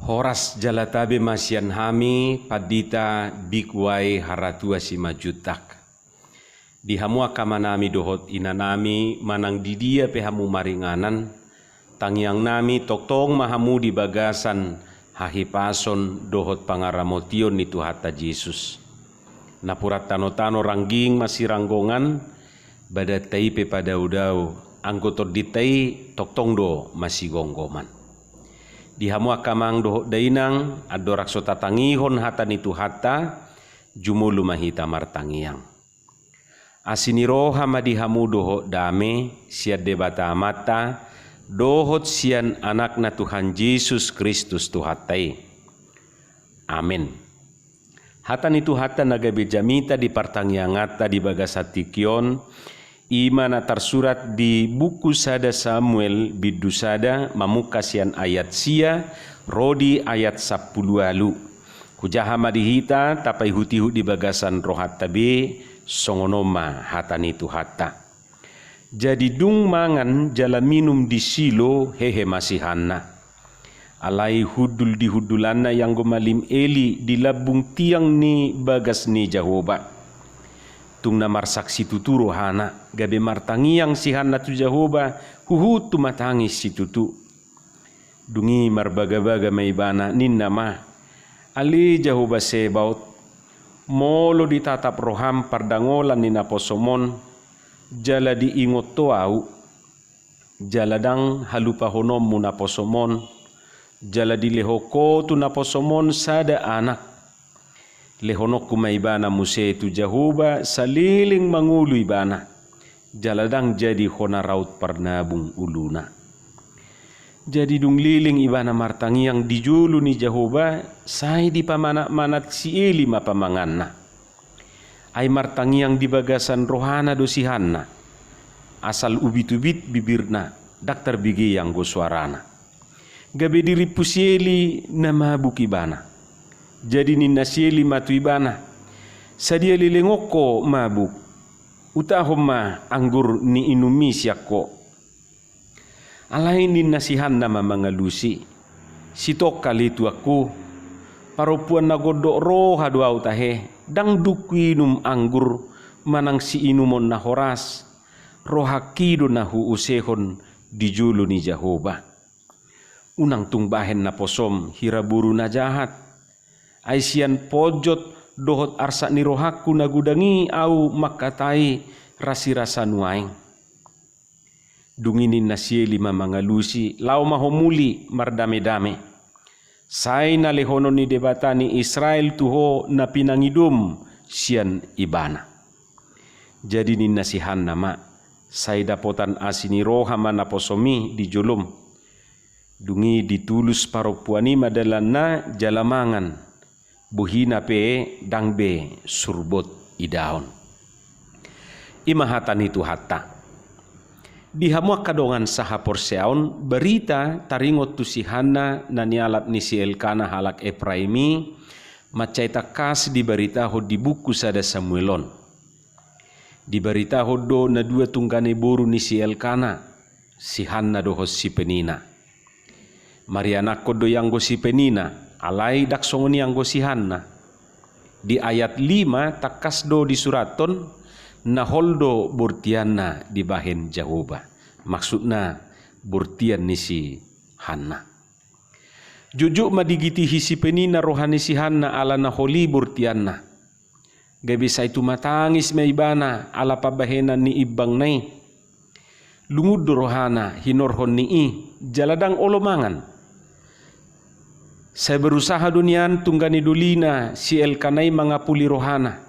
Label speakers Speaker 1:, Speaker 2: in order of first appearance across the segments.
Speaker 1: Horas jalatabe masian hami padita bikwai haratua si majutak. Di hamua kamanami dohot inanami manang didia pehamu maringanan. Tangiang nami toktong mahamu di bagasan hahipason dohot pangaramotion ni Tuhata Yesus. Napurat tano-tano rangging masih ranggongan badat taipe pada udau anggotor ditai toktong do masih gonggoman. Di hamua kamang dohot dainang adorak sota tangihon hata ni Tuhata jumulu mahita martangiang. Asiniro hama di hamu dohot dame siad debata mata dohot sian anakna Tuhan Yesus Kristus Tuhatai. Amin. Hata ni Tuhata nagabe jamita di partangiangata di bagasatikion imana tersurat di buku sada Samuel bidusada mamukasian ayat sia rodi ayat 10 alu. Kujahama dihita tapai hutihu di bagasan rohat tabe songonoma hata ni Tuhata. Jadi dung mangan jala minum di silo hehe masihanna. Alai hudul di hudulanna yang gomalim eli di labung tiang ni bagas ni Jehovah. Tung namar saksi tuturo hana gabe martangiang si hana tu Jehovah huhu tu matangis si tutu. Dungi marbaga-baga maibana ninna mah. Ali Jehovah Sebaot molo ditatap roham pardangolan ni naposomon jala diingot toau jaladang halupa honom mu naposomon jala dilehoko tu naposomon sada anak lehonok kumaibana muse tu Jehovah saliling mangulu ibana jaladang jadi hona raut parnabung uluna. Jadi dung liling ibana martangiang dijulu ni Jehovah sai di pamanak-manat si eli mapamanganna. Ai martangiang di bagasan rohana dosihanna. Asal ubit-ubit bibirna daktar bigi yang go suarana. Gabe diri pusieli nama bukibana. Jadi ninna sieli matu ibana. Sadia lilengoko mabuk. Utahoma anggur ni inumi siakko. Alain din nasihan nama mangalusi. Sitok kali tu aku. Parupuan nagodok roh haduau tahe. Dang dukwinum anggur. Manang si inumon na horas. Rohakido na huusehon dijulu ni Jehovah. Unang tungbahen na posom hiraburu na jahat. Aisian pojot dohot arsa ni rohaku nagudangi au makatai rasi-rasa nuaing. Dunginin nasieli mamangalusi lau mahomuli mardame-dame. Sai na lehono ni debatani Israel tuho na pinangidum sian ibana. Jadi ni nasihan nama sai dapotan asini roha mana posomi di julum. Dungi ditulus paropuani madalana jalamangan. Buhina pe dangbe surbot idaon. Imahatan itu hatta. Di hamua kadongan sahapor seaon berita taringot tu si Hana na nialap ni si Elkana halak Efraimi macaita kas di berita ho di buku sada Samuelon. Di berita ho do na dua tunggane boru ni si Elkana si Hana doho si Penina. Mariana kodo yang go si Penina alai dak songoni yang go si Hana. Di ayat 5 takas do di suraton na holdo burtianna di bahen Jehovah. Maksudna burtian ni si Hana. Jujuk madigiti hisi penina rohani si Hana ala na holi burtianna. Gabi sa itu matangis maibana ala pabahenan ni ibang nai. Lungud rohana hinorhon ni jaladang olomangan. Saya berusaha dunian tunggani dulina si Elkanai mangapuli rohana.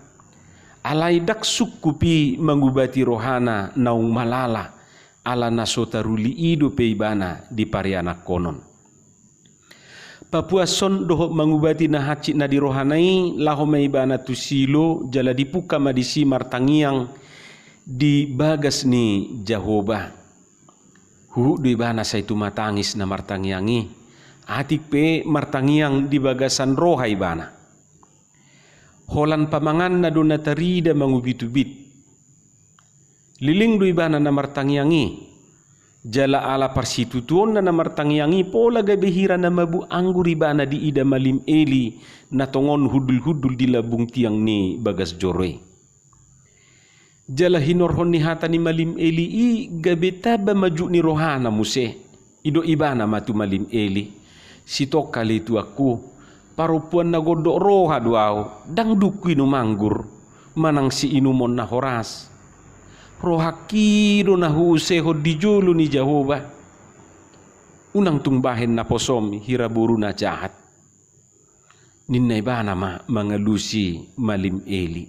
Speaker 1: Alai dak sukupi mengubati rohana naung malala ala nasotaruli idu peibana di pariana konon. Papua son dohok mengubati na hacit na di rohanai laho meibana tu silo jala dipuka madisi martangiang di bagas ni Jehovah. Hu di bana saitu matangis na martangiangi atik pe martangiang di bagasan roha ibana. Holan pamangan na do natarida mangubit-ubit. Liling do ibana na martangiangi. Jala ala parsitutuon na namartangyangi pola gabihira na mabu anggur ibana di ida malim eli na tongon hudul-hudul di labung tiang ni bagas joroi. Jala hinorhon ni hata ni malim eli i gabetaba maju ni rohana muse. Ido ibana matu malim eli. Sitok kali itu aku parupuan na godok roha duau dang duku inu manggur manang si inumon na horas. Rohakido na huuseho dijulu ni Jehovah. Unang tungbahen na posom hiraburu na jahat. Ninnay bana mangalusi malim eli.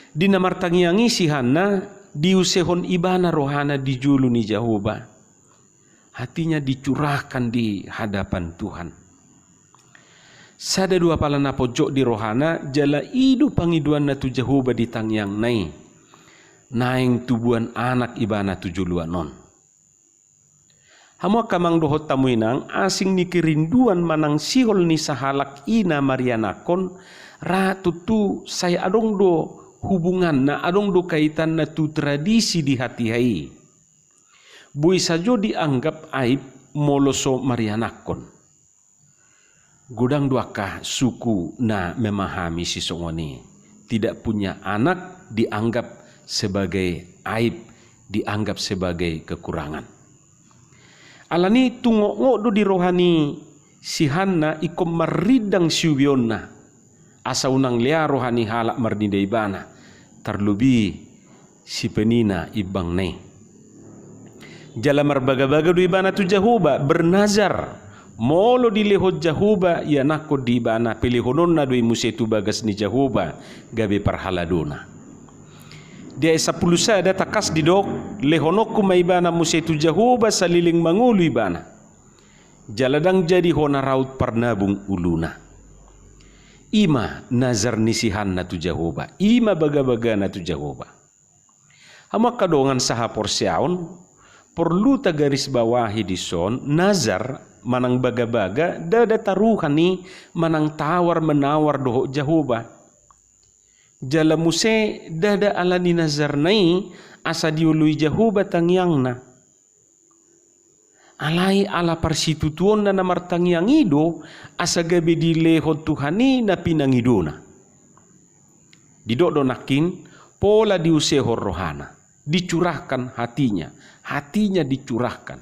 Speaker 1: Di namartangiangi si Hana diusehon ibana rohana dijulu ni Jehovah. Hatinya dicurahkan di hadapan Tuhan. Sada dua pala na pojok di rohana jala idu pangiduan na tu Jehovah di tangyang nai. Naing tubuan anak ibana tujuluan non. Hamua kamang dohot tamuinang asing ni kerinduan manang sihol ni sahalak ina marianakon ratu tu saya adong do hubungan na adong do kaitan na tu tradisi di hati hai. Bui sajo dianggap aib moloso marianakon. Gudang duakah suku na memahami si songoni tidak punya anak dianggap sebagai aib, dianggap sebagai kekurangan. Alani tungok do di rohani si Hana ikom maridang siubionna asa unang lia rohani halak marnida ibana terlebih si penina ibang ne. Jala marbaga-baga do ibana tu Jehovah bernazar molo di lehot Jehovah ya nako di ibana pilihonon na do imuse tu bagas ni Jehovah gabe parhaladona. Dia 10 sada takas didok lehonok maibana musetu Jehovah saliling mangulu ibana. Jaladang jadi hona raut parnabung uluna. Ima nazar nisihan na tu Jehovah. Ima baga-baga na tu Jehovah. Hama kadongan saha porsiaon perlu tagaris bawahi di son nazar manang baga-baga dada taruhan ni manang tawar menawar doho Jehovah. Jala muse dada ala ni nazar nai asa diului Jehovah tangyang na. Alai ala parsitutuon na namar tangyang ido asa gabe di lehot Tuhani na pinangidona. Didok donakin pola diusehor rohana. Dicurahkan hatinya. Hatinya dicurahkan.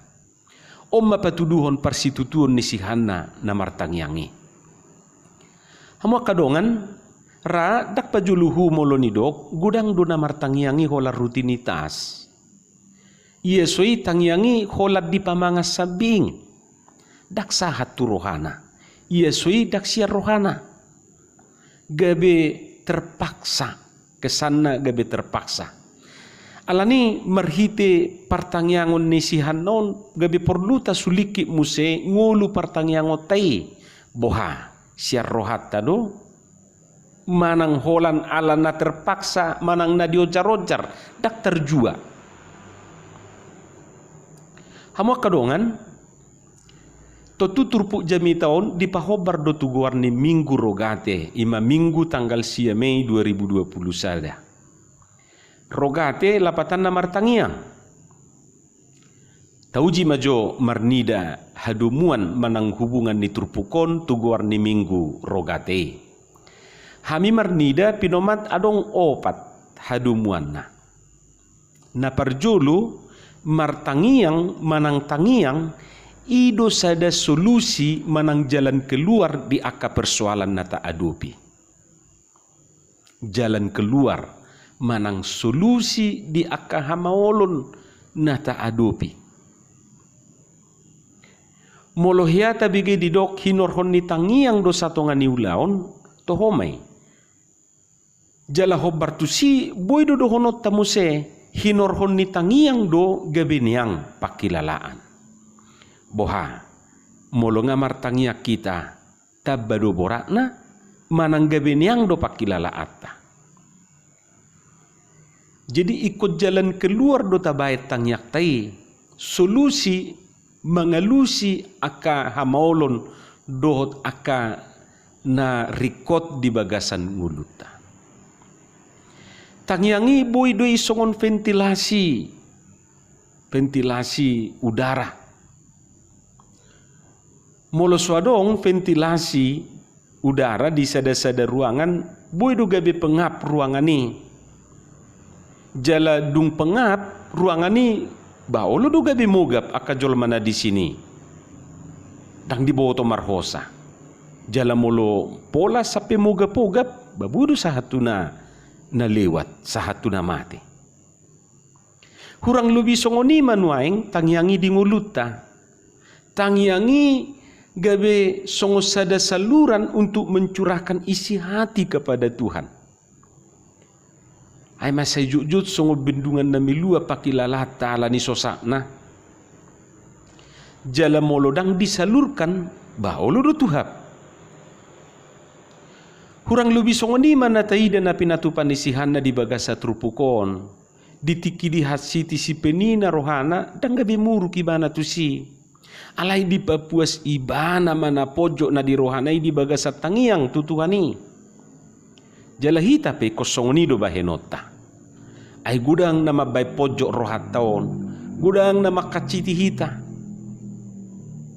Speaker 1: Oma patuduhon parsitutuon ni si Hana namar tangyangi. Hamua kadongan ra dak pajuluhu molonidok gudang duna martangyangi hola rutinitas. Yesoi tangyangi hola di pamangas sabing. Dak sahat tu rohana. Yesoi dak siar rohana. Gabe terpaksa. Kesana gabe terpaksa. Alani marhite partangyangon ni si Hanon gabe perlu ta suliki muse ngulu partangyangon tai. Boha siar rohat tado. Manang holan ala na terpaksa manang na diojar-ojar dak terjua. Hamua kadongan totutur pu jami tahun di pahobar do tuguar ni minggu rogate ima minggu tanggal 6 Mei 2020 sada. Rogate lapatan na martangiang. Tauji majo marnida hadumuan manang hubungan ni turpukon tuguar ni minggu rogate. Hami marnida pinomat adong opat hadumuan na. Na parjulu martangiang manang tangiang ido sada solusi manang jalan keluar di aka persoalan nata adopi. Jalan keluar manang solusi di aka hamaolon nata adopi. Molohiata bigi didok hinorhon ni tangiang do satongan ni ulaon tohomay. Jala hobar tu si boy do honot tamuse hinorhon ni tangiang do gabiniang pakilalaan. Boha molonga martangiak kita tabado borakna manang gabiniang do pakilalaata. Jadi ikut jalan keluar do tabayat tangiak tai solusi mengalusi aka hamaolon dohot aka na rikot di bagasan nguluta. Tangyangi boy do isongon ventilasi ventilasi udara. Molo suadong ventilasi udara di sada-sada ruangan, boy do gabe pengap ruangan ni. Jala dung pengap ruangan ni, baolo do gabe mogap akajol mana di sini. Dang di bawah tomar hosa. Jala molo pola sape mogap-mogap, babudo sa hatuna na lewat, sa hatuna mati. Hurang lubi songoni manuaing tangyangi di nguluta. Tangyangi gabe songosada saluran untuk mencurahkan isi hati kepada Tuhan. Ay masay jujut songo bendungan na milua pakilalata ala ni sosakna. Jala molodang disalurkan baolo do tuhap. Hurang lubi songoni manatai dan napinatupan isihan na di bagasa trupukon. Ditiki di hasiti si penina rohana dan gabi muru kibana tu si alai di papuas ibana mana pojok na di rohana di bagasat tangiang tutuhani jalahita pe kosong do bahenota ay gudang nama bay pojok rohat taon gudang nama kaciti hita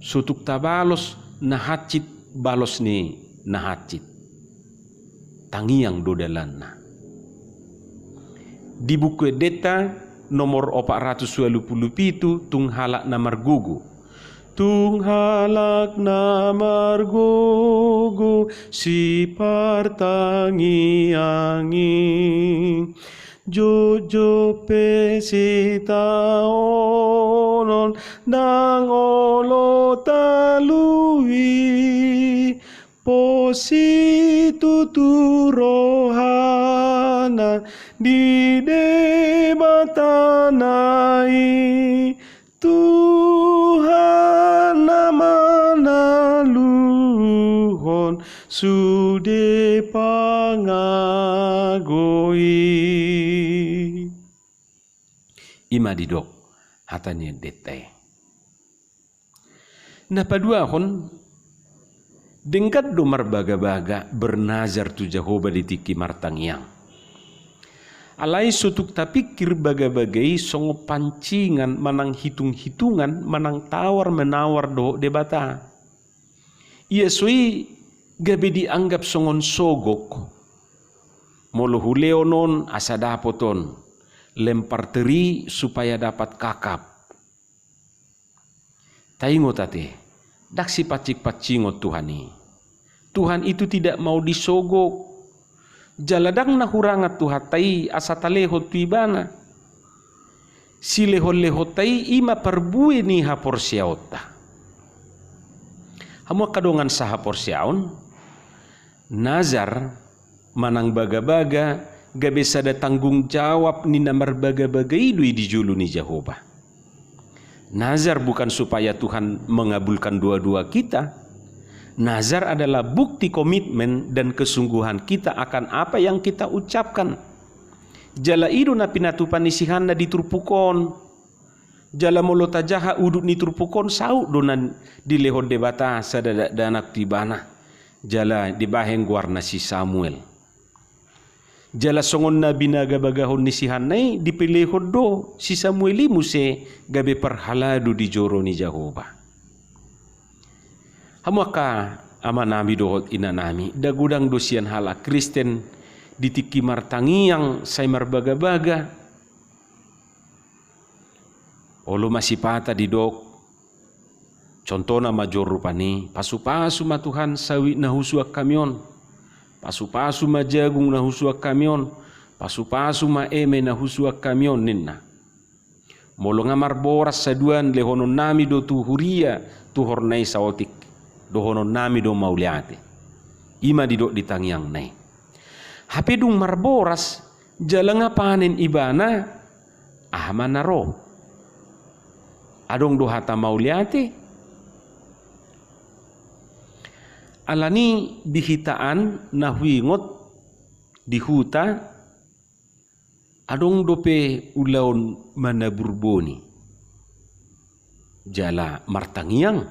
Speaker 1: sutuk tabalos na hacit balos ni na hacit tangiang do dalanna. Di buku deta nomor 427 tunghalak na margugu. Tunghalak na margugu si partangiangi jojo pesi taonon dang olo talui positu turohana di debatanai Tuhan nama naluhon sude pangagoi ima didok hatanya dete na paduahon dengkat do marbaga-baga bernazar tu Jehovah di tiki martangiang alai sutuk tapikir baga-bagai songo pancingan manang hitung-hitungan manang tawar-menawar do debata. Ia sui gabe dianggap songon sogok. Molo huleonon asa dapoton lempar teri supaya dapat kakap. Taingo tate, daksi pacik-pacingot Tuhani. Tuhan itu tidak mau disogok. Jaladang na hurangat tu hatai asa talehot tu ibana. Si lehot-lehotai ima perbue ni haporsiaota. Hamu kadongan saha porsiaon. Nazar manang baga-baga gabe sada tanggung jawab ni namar baga-baga idui di julu ni Jehovah. Nazar bukan supaya Tuhan mengabulkan dua-dua kita. Nazar adalah bukti komitmen dan kesungguhan kita akan apa yang kita ucapkan. Jala idu na pinatupan isihan na diturpukon. Jala molota jaha uduk ni turpukon sau donan dilehod debata sada danak tibana. Jala dibaheng guarna si Samuel. Jala songon na binagabagahon ni sihan nay dipilehod do si Samueli muse gabe perhaladu di joro ni Jehovah. Hamuaka ama nami dohot ina nami dagudang dosian hala Kristen ditiki martangiang say marbaga-baga olo masih pata di dok contohna major rupani pasu-pasu ma Tuhan sawi na husuak kamyon pasu-pasu ma jagung na husuak kamyon pasu-pasu ma eme na husuak kamyon ninna molo ngamar boras saduan lehonon nami do tu huria tu hornai saotik dohonon nami do mauliate ima didok ditangiang nai hape dung marboras jalanga panen ibana ahmanaro adong do hata mauliate alani bihitaan nahwingot di huta adong dope ulaon manaburboni jala martangiang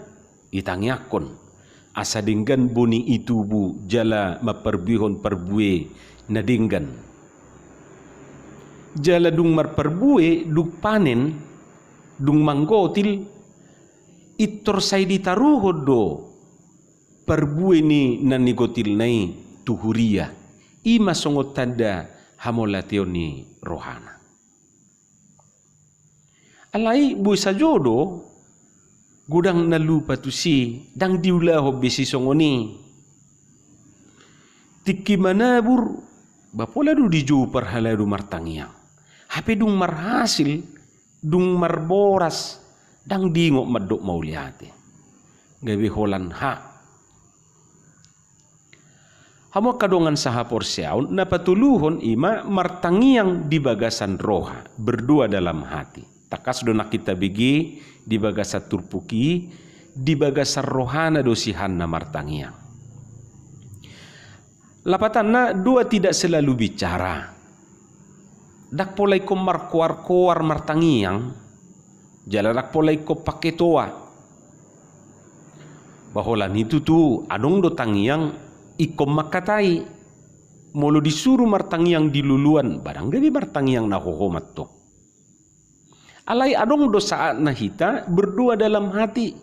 Speaker 1: itangiakon asa dinggan boni itu bu jala maperbihon perbue nadinggan jala dung marperbue duk panen dung manggotil itor say ditaruhod do perbuai ni nanigotil nai tuhuria ima songot tanda hamolateo ni rohana. Alai bui sajodo gudang nalupa tu si dang diulah hobi si songoni tiki manabur bapola du diju perhaladu martangiang hape dung marhasil dung marboras dang dingok madok mauliate gawe holan ha hamo kadongan saha porsiaun napatuluhon ima martangiang di bagasan roha berdua dalam hati takas dona kita bigi di bagasa turpuki di bagasa rohana dosihan na martangiang. Lapatanna dua tidak selalu bicara. Dak polai ko markuar-kuar martangiang jala dak polai ko paketoa. Baholan itu tu adong do tangiang ikom makatai. Molo disuruh martangiang diluluan barang gabi martangiang na hohomat to. Alai adong do saat nahita berdua dalam hati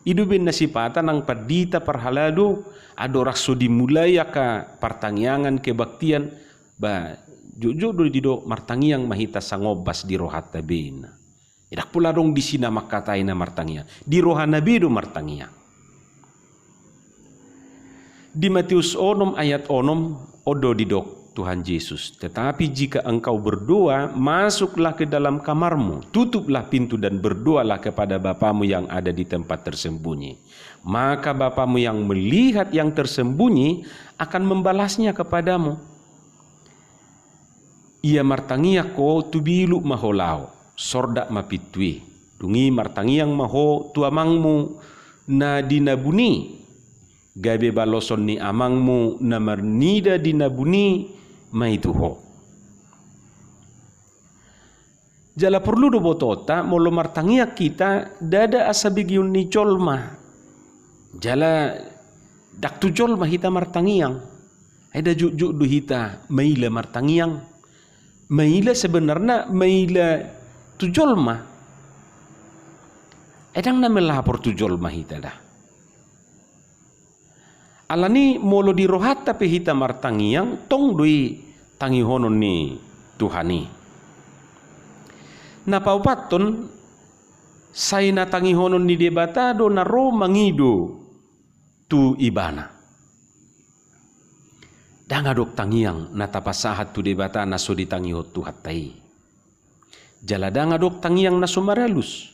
Speaker 1: idubin nasipatan ang padita parhaladu ado rakso dimulai ka partangiangan kebaktian ba jujur do dido martangiang mahita sangobas di rohat tabin idak pula dong di sina makatai na martangiang di rohana bido martangiang di Matius 6 ayat 6 odo didok Tuhan Yesus, tetapi jika engkau berdoa, masuklah ke dalam kamarmu, tutuplah pintu dan berdoalah kepada Bapamu yang ada di tempat tersembunyi. Maka Bapamu yang melihat yang tersembunyi akan membalasnya kepadamu. Ia martangia ko tubilu maholau, sordak mapitwi, dungi martangiang maho tuamangmu na dinabuni, gabe baloson ni amangmu na marnida dinabuni, maituho. Jala perlu do botota molo martangia kita dada asabigiun ni jolma. Jala dak tu jolma hita martangiang. Ada juk-juk do hita maila martangiang. Maila sebenarnya maila tu jolma. Edang na melapor tu jolma hita dah. Alani molo di rohat tapi hita martangiang tong dui tangihonon ni Tuhani. Napaupaton say na tangihonon ni debatado na ro mangido tu ibana. Dangadok tangiang natapasahat tu debata na so ditangihot tu hatai. Jala dangadok tangiang na sumaralus.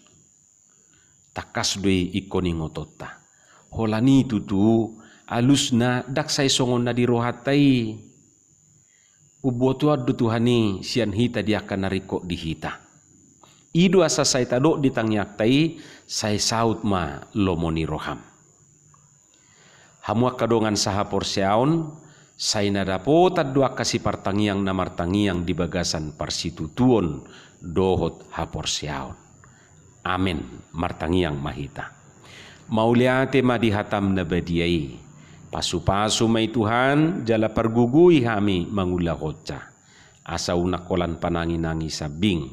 Speaker 1: Takas dui ikoni ngotota. Holani tutu alus na daksay songon na dirohatai ubuatuad do Tuhani sian hita dia akan nariko di hita idu asa say tadok ditangyak tai say saut ma lomoni roham hamua kadongan saha porsiaon say nadapotad dua kasih partangiang na martangiang di bagasan parsitutuon dohot haporsiaon amin martangiang mahita mauliate ma dihatam na badiai pasu-pasu may Tuhan jala pergugui hami mangula hoca asa unakolan panangi-nangi sabing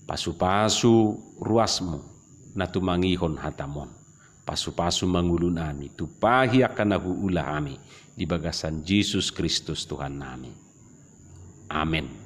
Speaker 1: pasu-pasu ruasmu natumangihon hatamon pasu-pasu mangulun ami tupahi akan nahuula ami di bagasan Yesus Kristus Tuhan nami amin.